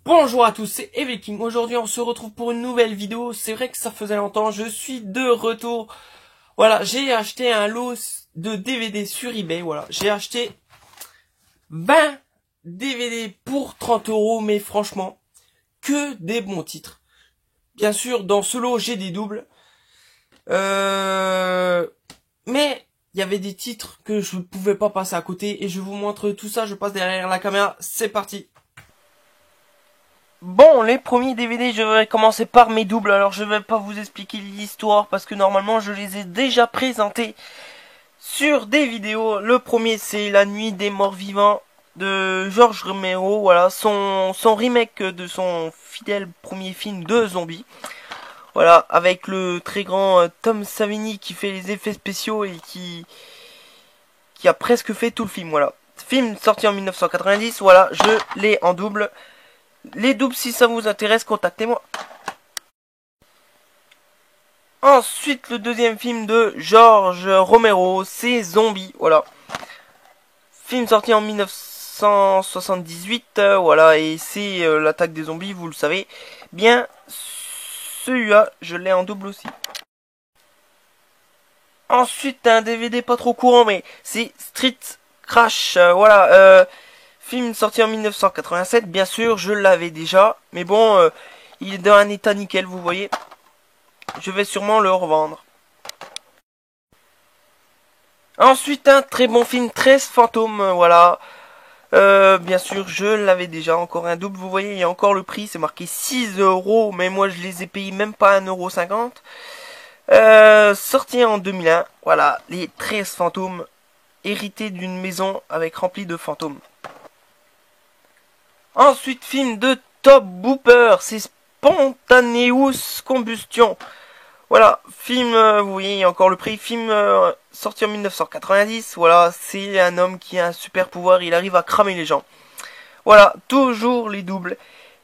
Bonjour à tous, c'est Eveking. Aujourd'hui on se retrouve pour une nouvelle vidéo. C'est vrai que ça faisait longtemps, je suis de retour. Voilà, j'ai acheté un lot de DVD sur eBay. Voilà, j'ai acheté 20 DVD pour 30 €, mais franchement, que des bons titres. Bien sûr, dans ce lot j'ai des doubles. Mais il y avait des titres que je ne pouvais pas passer à côté et je vous montre tout ça. Je passe derrière la caméra, c'est parti. Bon, les premiers DVD, je vais commencer par mes doubles. Alors, je vais pas vous expliquer l'histoire parce que normalement, je les ai déjà présentés sur des vidéos. Le premier, c'est La Nuit des Morts Vivants de George Romero. Voilà, son remake de son fidèle premier film de zombies. Voilà, avec le très grand Tom Savini qui fait les effets spéciaux et qui a presque fait tout le film. Voilà, film sorti en 1990. Voilà, je l'ai en double. Les doubles, si ça vous intéresse, contactez-moi. Ensuite, le deuxième film de George Romero, c'est Zombie. Voilà. Film sorti en 1978. Voilà, et c'est l'attaque des zombies, vous le savez. Bien, celui-là, je l'ai en double aussi. Ensuite, un DVD pas trop courant, mais c'est Street Crash. Voilà. Film sorti en 1987, bien sûr, je l'avais déjà. Mais bon, il est dans un état nickel, vous voyez. Je vais sûrement le revendre. Ensuite, un très bon film, 13 fantômes, voilà. Bien sûr, je l'avais déjà, encore un double, vous voyez, il y a encore le prix, c'est marqué 6 €, mais moi je les ai payés même pas 1,50 €. Sorti en 2001, voilà, les 13 fantômes, hérités d'une maison avec rempli de fantômes. Ensuite, film de Top Booper, c'est Spontaneous Combustion. Voilà, film, vous voyez, il y a encore le prix, film sorti en 1990. Voilà, c'est un homme qui a un super pouvoir, il arrive à cramer les gens. Voilà, toujours les doubles.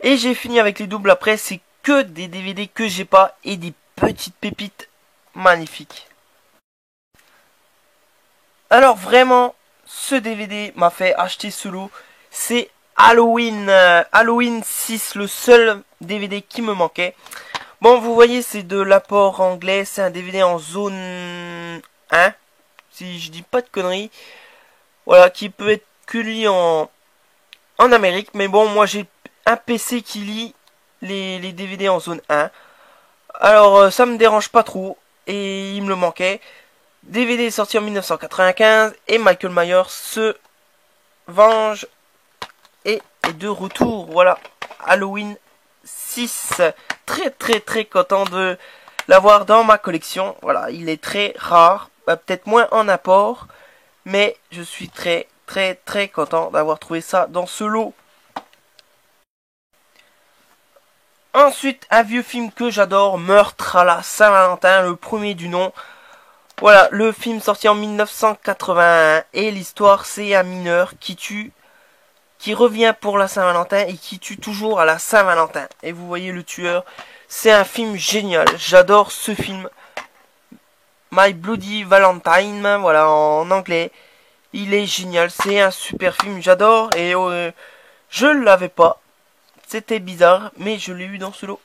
Et j'ai fini avec les doubles après, c'est que des DVD que j'ai pas et des petites pépites magnifiques. Alors vraiment, ce DVD m'a fait acheter ce lot. C'est Halloween, Halloween 6, le seul DVD qui me manquait. Bon, vous voyez, c'est de l'apport anglais, c'est un DVD en zone 1, si je dis pas de conneries. Voilà, qui peut être que lu en Amérique, mais bon, moi j'ai un PC qui lit les DVD en zone 1. Alors, ça me dérange pas trop, et il me le manquait. DVD sorti en 1995, et Michael Myers se venge et est de retour. Voilà, Halloween 6. Très content de l'avoir dans ma collection. Voilà, il est très rare, peut-être moins en apport, mais je suis très content d'avoir trouvé ça dans ce lot. Ensuite, un vieux film que j'adore, Meurtre à la Saint-Valentin, le premier du nom. Voilà, le film sorti en 1981 et l'histoire c'est un mineur qui revient pour la Saint-Valentin et qui tue toujours à la Saint-Valentin. Et vous voyez le tueur, c'est un film génial, j'adore ce film. My Bloody Valentine, voilà, en anglais. Il est génial, c'est un super film, j'adore. Et je l'avais pas, c'était bizarre, mais je l'ai eu dans ce lot.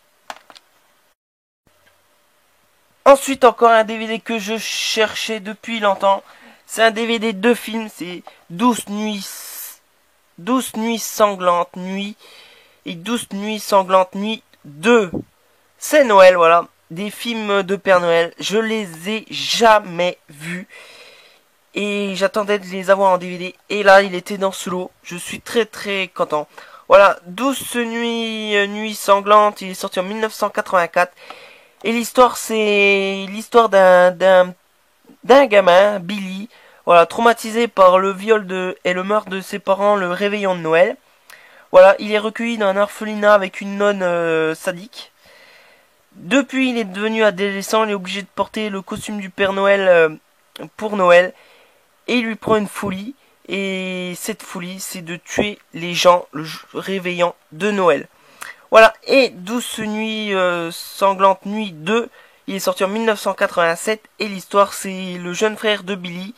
Ensuite, encore un DVD que je cherchais depuis longtemps. C'est un DVD de film, c'est 12 nuits sanglantes nuits et 12 nuits sanglantes nuits 2. C'est Noël, voilà. Des films de Père Noël. Je les ai jamais vus. Et j'attendais de les avoir en DVD. Et là, il était dans ce lot. Je suis très content. Voilà, 12 nuits sanglantes. Il est sorti en 1984. Et l'histoire, c'est l'histoire d'un gamin, Billy, voilà, traumatisé par le viol et le meurtre de ses parents le réveillon de Noël. Voilà, il est recueilli dans un orphelinat avec une nonne sadique. Depuis, il est devenu adolescent, il est obligé de porter le costume du Père Noël pour Noël. Et il lui prend une folie. Et cette folie, c'est de tuer les gens le réveillon de Noël. Voilà, et 12 nuits sanglantes nuit 2, il est sorti en 1987, et l'histoire c'est le jeune frère de Billy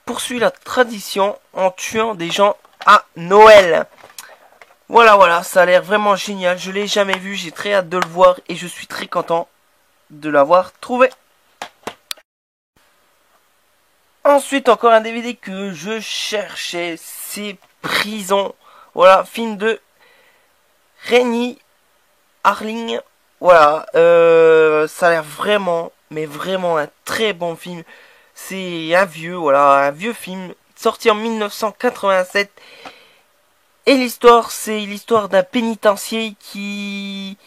poursuit la tradition en tuant des gens à Noël. Voilà, ça a l'air vraiment génial. Je l'ai jamais vu, j'ai très hâte de le voir et je suis très content de l'avoir trouvé. Ensuite, encore un DVD que je cherchais, c'est Prison. Voilà, film de Rennie Harlin. Voilà, ça a l'air vraiment, mais vraiment un très bon film. C'est un un vieux film sorti en 1987. Et l'histoire, c'est l'histoire d'un pénitencier qui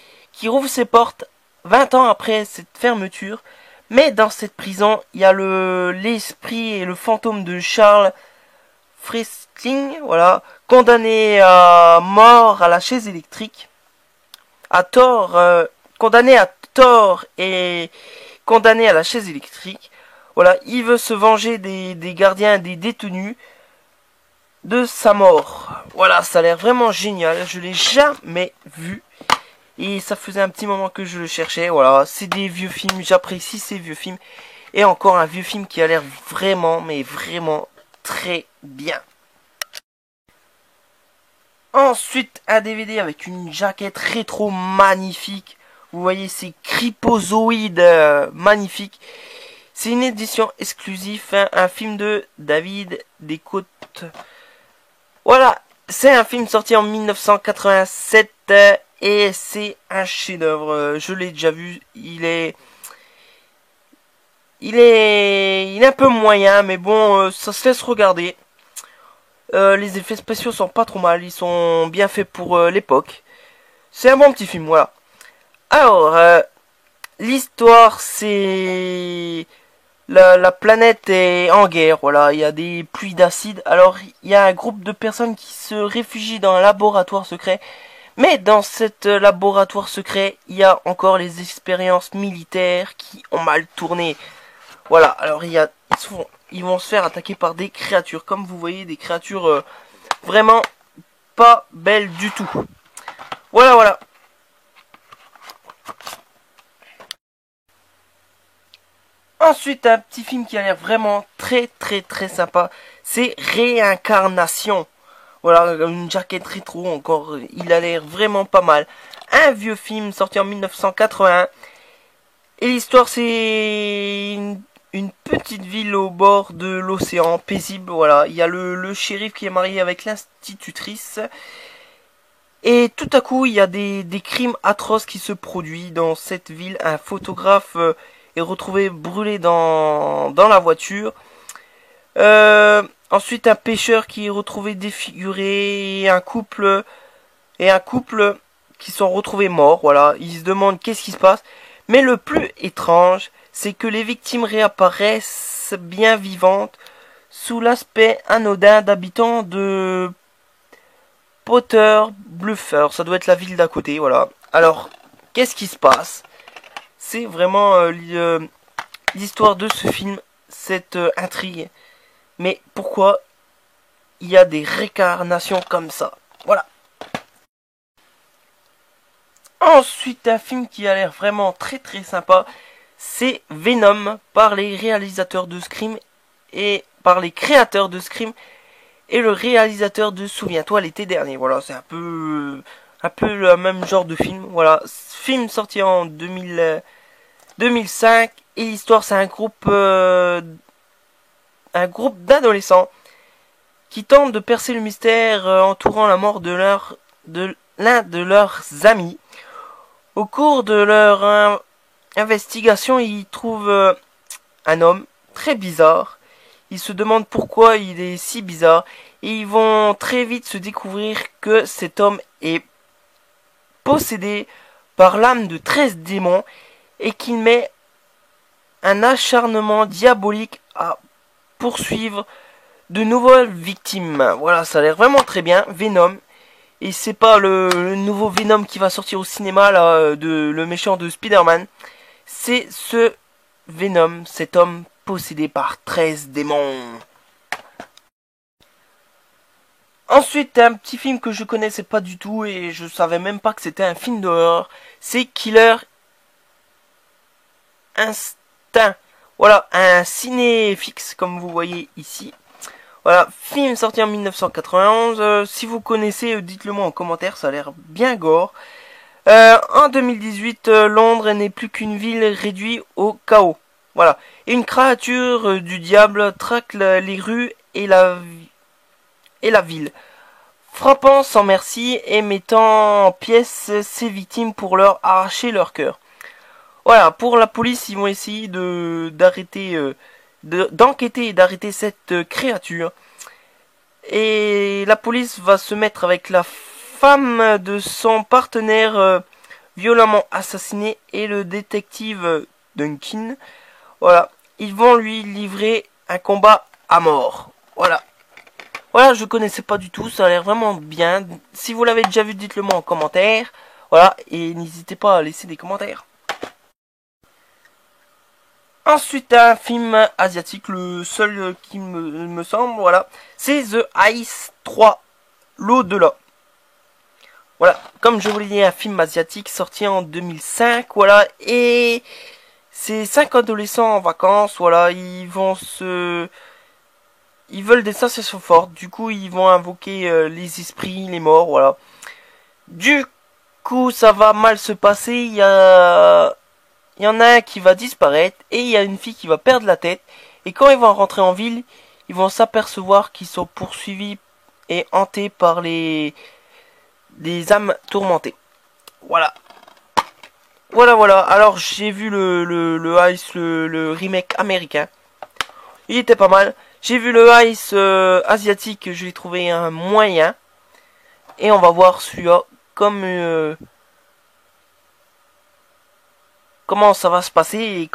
rouvre ses portes 20 ans après cette fermeture. Mais dans cette prison, il y a l'esprit et le fantôme de Charles Friskling, voilà, condamné à mort à la chaise électrique, à tort, condamné à tort et condamné à la chaise électrique. Voilà, il veut se venger des gardiens et des détenus de sa mort. Voilà, ça a l'air vraiment génial. Je l'ai jamais vu. Et ça faisait un petit moment que je le cherchais. Voilà, c'est des vieux films. J'apprécie ces vieux films. Et encore un vieux film qui a l'air vraiment, mais vraiment très bien. Ensuite, un DVD avec une jaquette rétro magnifique. Vous voyez ces cryptozoïdes magnifiques. C'est une édition exclusive, hein, un film de David Descotes. Voilà, c'est un film sorti en 1987 et c'est un chef-d'œuvre. Je l'ai déjà vu. Il est un peu moyen, mais bon, ça se laisse regarder. Les effets spéciaux sont pas trop mal, ils sont bien faits pour l'époque. C'est un bon petit film, voilà. Alors, l'histoire, c'est la planète est en guerre, voilà, il y a des pluies d'acide. Alors, il y a un groupe de personnes qui se réfugient dans un laboratoire secret. Mais dans cet laboratoire secret, il y a encore les expériences militaires qui ont mal tourné. Voilà, alors ils vont se faire attaquer par des créatures. Comme vous voyez, des créatures vraiment pas belles du tout. Voilà. Ensuite, un petit film qui a l'air vraiment très sympa, c'est Réincarnation. Voilà, une jaquette rétro encore, il a l'air vraiment pas mal. Un vieux film sorti en 1981. Et l'histoire, c'est une petite ville au bord de l'océan, paisible, voilà. Il y a le shérif qui est marié avec l'institutrice. Et tout à coup, il y a des crimes atroces qui se produisent dans cette ville. Un photographe est retrouvé brûlé dans la voiture. Ensuite, un pêcheur qui est retrouvé défiguré et un couple qui sont retrouvés morts. Voilà, ils se demandent qu'est-ce qui se passe. Mais le plus étrange, c'est que les victimes réapparaissent bien vivantes sous l'aspect anodin d'habitants de Potter Bluffer. Ça doit être la ville d'à côté, voilà. Alors, qu'est-ce qui se passe? C'est vraiment l'histoire de ce film, cette intrigue. Mais pourquoi il y a des réincarnations comme ça? Voilà. Ensuite, un film qui a l'air vraiment très sympa, c'est Venom, par les réalisateurs de Scream et par les créateurs de Scream et le réalisateur de Souviens-toi l'été dernier. Voilà, c'est un peu le même genre de film. Voilà, film sorti en 2005 et l'histoire, c'est un groupe d'adolescents qui tentent de percer le mystère entourant la mort de l'un de leurs amis. Au cours de leur investigation, ils trouvent un homme très bizarre. Ils se demandent pourquoi il est si bizarre. Et ils vont très vite se découvrir que cet homme est possédé par l'âme de 13 démons et qu'il met un acharnement diabolique à poursuivre de nouvelles victimes. Voilà, ça a l'air vraiment très bien. Venom. Et c'est pas le nouveau Venom qui va sortir au cinéma, là, le méchant de Spider-Man. C'est ce Venom, cet homme possédé par 13 démons. Ensuite, un petit film que je connaissais pas du tout et je savais même pas que c'était un film d'horreur. C'est Killer Instinct. Voilà, un ciné fixe comme vous voyez ici. Voilà, film sorti en 1991. Si vous connaissez, dites-le moi en commentaire, ça a l'air bien gore. En 2018, Londres n'est plus qu'une ville réduite au chaos. Voilà. Et une créature du diable traque les rues et la ville, frappant sans merci et mettant en pièces ses victimes pour leur arracher leur cœur. Voilà, pour la police, ils vont essayer d'enquêter et d'arrêter cette créature. Et la police va se mettre avec la femme de son partenaire violemment assassiné et le détective Duncan. Voilà, ils vont lui livrer un combat à mort. Voilà. Voilà, je connaissais pas du tout, ça a l'air vraiment bien. Si vous l'avez déjà vu, dites-le moi en commentaire. Voilà, et n'hésitez pas à laisser des commentaires. Ensuite, un film asiatique, le seul qui me semble, voilà, c'est The Ice 3, l'au-delà. Voilà, comme je vous l'ai dit, un film asiatique sorti en 2005, voilà, et c'est 5 adolescents en vacances, voilà, ils veulent des sensations fortes, du coup ils vont invoquer les esprits, les morts, voilà. Du coup, ça va mal se passer, il y en a un qui va disparaître et il y a une fille qui va perdre la tête. Et quand ils vont rentrer en ville, ils vont s'apercevoir qu'ils sont poursuivis et hantés par des âmes tourmentées. Voilà. Voilà. Alors j'ai vu le Ice, le remake américain. Il était pas mal. J'ai vu le Ice asiatique, je l'ai trouvé un moyen. Et on va voir celui-là comment ça va se passer et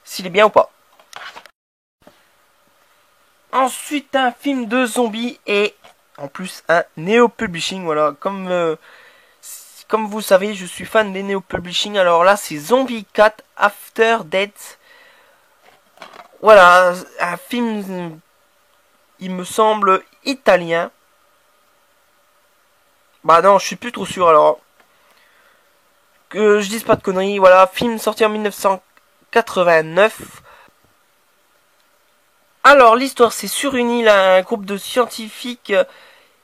s'il est bien ou pas. Ensuite, un film de zombies et en plus un Neo Publishing. Voilà, comme vous savez, je suis fan des Neo Publishing. Alors là, c'est Zombie 4 After Death. Voilà, un film, il me semble italien. Bah non, je suis plus trop sûr alors. Que je dise pas de conneries, voilà, film sorti en 1989. Alors, l'histoire, c'est sur une île, un groupe de scientifiques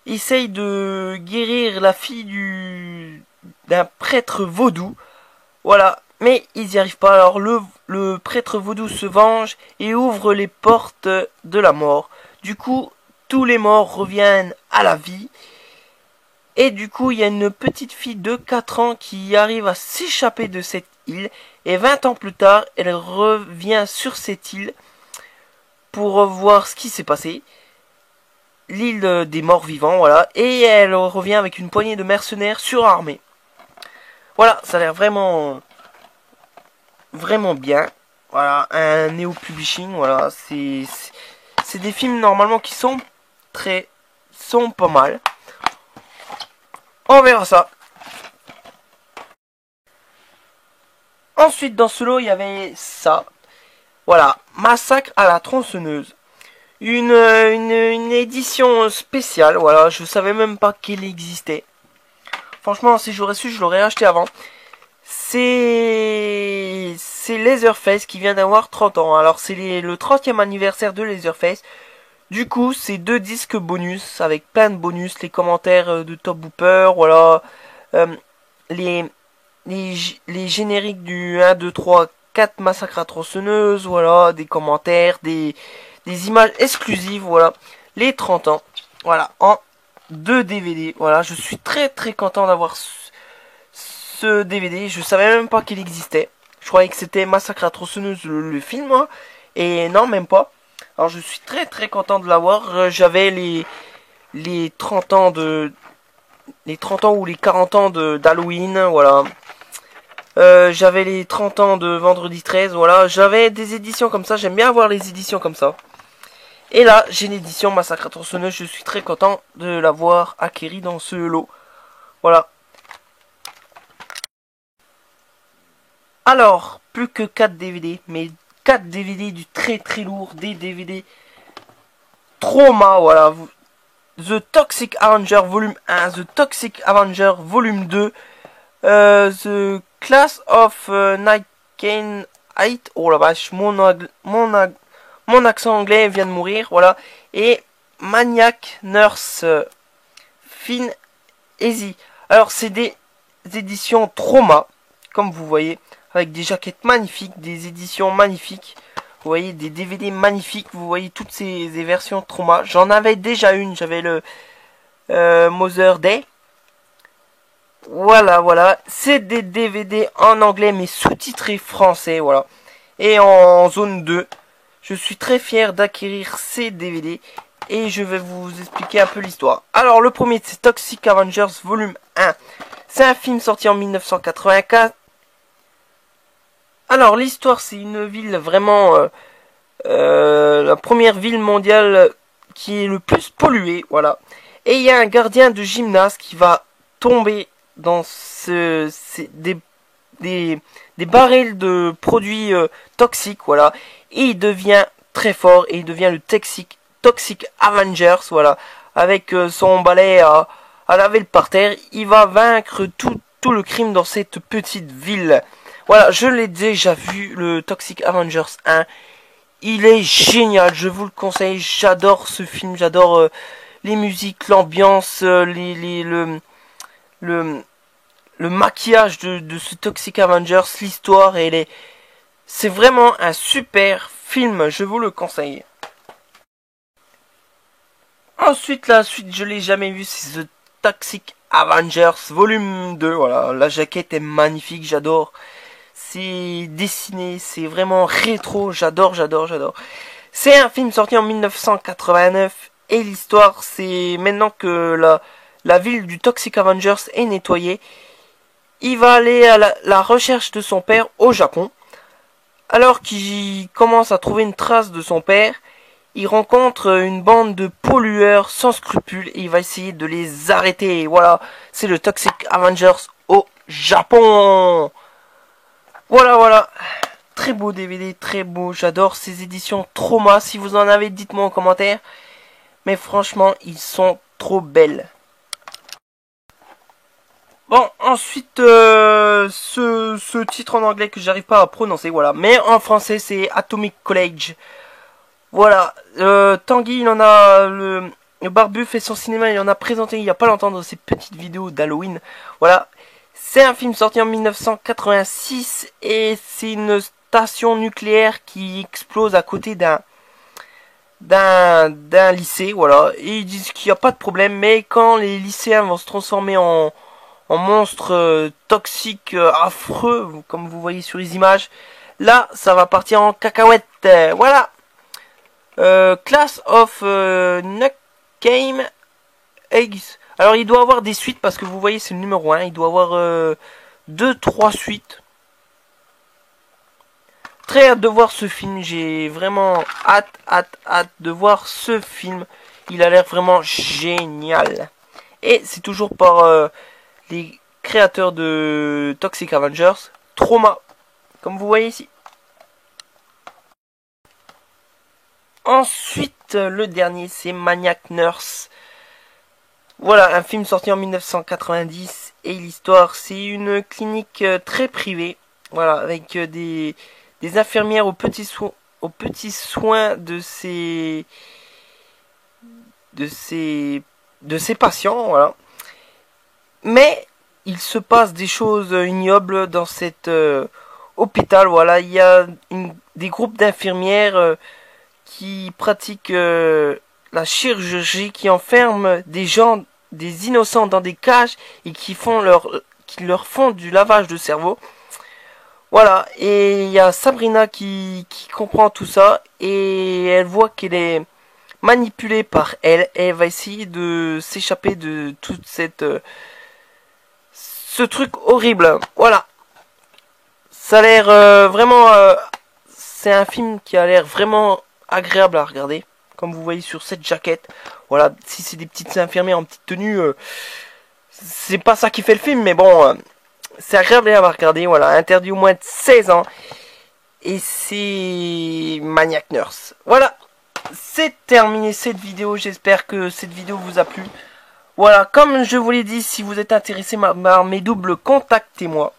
essaye de guérir la fille d'un prêtre vaudou. Voilà, mais ils n'y arrivent pas. Alors, le prêtre vaudou se venge et ouvre les portes de la mort. Du coup, tous les morts reviennent à la vie. Et du coup, il y a une petite fille de 4 ans qui arrive à s'échapper de cette île. Et 20 ans plus tard, elle revient sur cette île pour voir ce qui s'est passé. L'île des morts vivants, voilà. Et elle revient avec une poignée de mercenaires surarmés. Voilà, ça a l'air vraiment bien. Voilà, un Neo Publishing, voilà. C'est des films normalement qui sont pas mal. On verra ça. Ensuite, dans ce lot, il y avait ça. Voilà, Massacre à la tronçonneuse. Une édition spéciale, voilà, je savais même pas qu'elle existait. Franchement, si j'aurais su, je l'aurais acheté avant. C'est Leatherface qui vient d'avoir 30 ans. Alors, c'est le 30e anniversaire de Leatherface. Du coup, c'est 2 disques bonus, avec plein de bonus, les commentaires de Top Booper, voilà, les génériques du 1, 2, 3, 4 Massacre à tronçonneuse, voilà, des commentaires, des images exclusives, voilà, les 30 ans, voilà, en 2 DVD, voilà, je suis très content d'avoir ce DVD, je savais même pas qu'il existait, je croyais que c'était Massacre à tronçonneuse le film, hein, et non, même pas. Alors je suis très content de l'avoir. J'avais les 30 ans ou les 40 ans d'Halloween, voilà. J'avais les 30 ans de Vendredi 13, voilà. J'avais des éditions comme ça, j'aime bien avoir les éditions comme ça. Et là, j'ai l'édition Massacre à tronçonneuse, je suis très content de l'avoir acquéri dans ce lot. Voilà. Alors, plus que 4 DVD, mais 4 DVD du très lourd, des DVD Trauma, voilà. The Toxic Avenger Volume 1, The Toxic Avenger Volume 2, The Class of Night 8, oh la vache, mon mon accent anglais vient de mourir, voilà. Et Maniac Nurse Finn Easy. Alors c'est des éditions Trauma, comme vous voyez, avec des jaquettes magnifiques, des éditions magnifiques. Vous voyez des DVD magnifiques, vous voyez toutes ces versions Trauma. J'en avais déjà une, j'avais le Mother Day. Voilà, c'est des DVD en anglais mais sous-titrés français, voilà. Et en zone 2, je suis très fier d'acquérir ces DVD et je vais vous expliquer un peu l'histoire. Alors le premier c'est Toxic Avengers volume 1. C'est un film sorti en 1984. Alors l'histoire c'est une ville vraiment la première ville mondiale qui est le plus polluée, voilà. Et il y a un gardien de gymnase qui va tomber dans des barils de produits toxiques, voilà. Et il devient très fort et il devient le Toxic Avengers, voilà. Avec son balai à laver le parterre, il va vaincre tout le crime dans cette petite ville. Voilà, je l'ai déjà vu, le Toxic Avengers 1. Il est génial, je vous le conseille, j'adore ce film, j'adore les musiques, l'ambiance, le maquillage de ce Toxic Avengers, l'histoire, c'est vraiment un super film, je vous le conseille. Ensuite, la suite, je l'ai jamais vu, c'est The Toxic Avengers volume 2, voilà, la jaquette est magnifique, j'adore. C'est dessiné, c'est vraiment rétro, j'adore. C'est un film sorti en 1989 et l'histoire c'est maintenant que la ville du Toxic Avengers est nettoyée, il va aller à la recherche de son père au Japon. Alors qu'il commence à trouver une trace de son père, il rencontre une bande de pollueurs sans scrupules et il va essayer de les arrêter. Voilà, c'est le Toxic Avengers au Japon. Voilà. Très beau DVD, très beau. J'adore ces éditions Trauma. Si vous en avez, dites-moi en commentaire. Mais franchement, ils sont trop belles. Bon, ensuite, ce titre en anglais que j'arrive pas à prononcer, voilà. Mais en français, c'est Atomic College. Voilà. Tanguy, il en a... Le Barbu fait son cinéma, il en a présenté il y a pas longtemps dans ses petites vidéos d'Halloween. Voilà. C'est un film sorti en 1986 et c'est une station nucléaire qui explose à côté d'un lycée, voilà. Et ils disent qu'il n'y a pas de problème, mais quand les lycéens vont se transformer en monstres toxiques, affreux, comme vous voyez sur les images, là, ça va partir en cacahuète. Voilà. Class of Nukem Eggs. Alors il doit avoir des suites parce que vous voyez c'est le numéro 1. Il doit avoir 2-3 suites. Très hâte de voir ce film. J'ai vraiment hâte de voir ce film. Il a l'air vraiment génial. Et c'est toujours par les créateurs de Toxic Avengers. Trauma. Comme vous voyez ici. Ensuite le dernier c'est Maniac Nurse. Voilà, un film sorti en 1990 et l'histoire c'est une clinique très privée, voilà, avec des infirmières aux petits soins de ces patients, voilà. Mais il se passe des choses ignobles dans cet hôpital, voilà. Il y a des groupes d'infirmières qui pratiquent la chirurgie, qui enferme des gens, des innocents dans des cages et qui leur font du lavage de cerveau. Voilà, et il y a Sabrina qui comprend tout ça et elle voit qu'elle est manipulée par elle et elle va essayer de s'échapper de toute ce truc horrible. Voilà. Ça a l'air vraiment c'est un film qui a l'air vraiment agréable à regarder. Comme vous voyez sur cette jaquette. Voilà, si c'est des petites infirmières en petite tenue, c'est pas ça qui fait le film, mais bon, c'est agréable à regarder. Voilà, interdit au moins de 16 ans. Et c'est Maniac Nurse. Voilà, c'est terminé cette vidéo. J'espère que cette vidéo vous a plu. Voilà, comme je vous l'ai dit, si vous êtes intéressé par mes doubles, contactez-moi.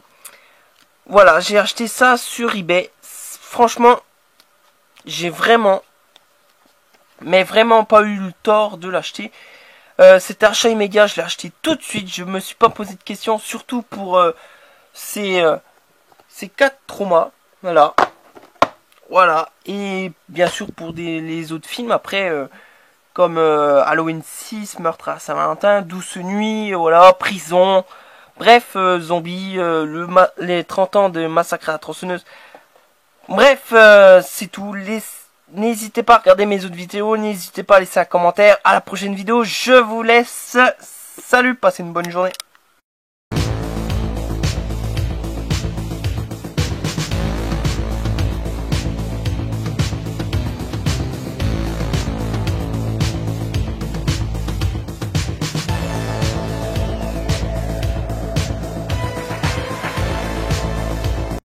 Voilà, j'ai acheté ça sur eBay. Franchement, j'ai vraiment mais vraiment pas eu le tort de l'acheter. Cet achat immédiat, je l'ai acheté tout de suite. Je me suis pas posé de questions, surtout pour ces 4 traumas. Voilà. Voilà. Et bien sûr pour les autres films après, comme Halloween 6, Meurtre à Saint-Valentin, Douce Nuit, voilà, Prison. Bref, Zombie, les 30 ans de Massacre à la tronçonneuse. Bref, c'est tout. N'hésitez pas à regarder mes autres vidéos. N'hésitez pas à laisser un commentaire. À la prochaine vidéo. Je vous laisse. Salut, passez une bonne journée.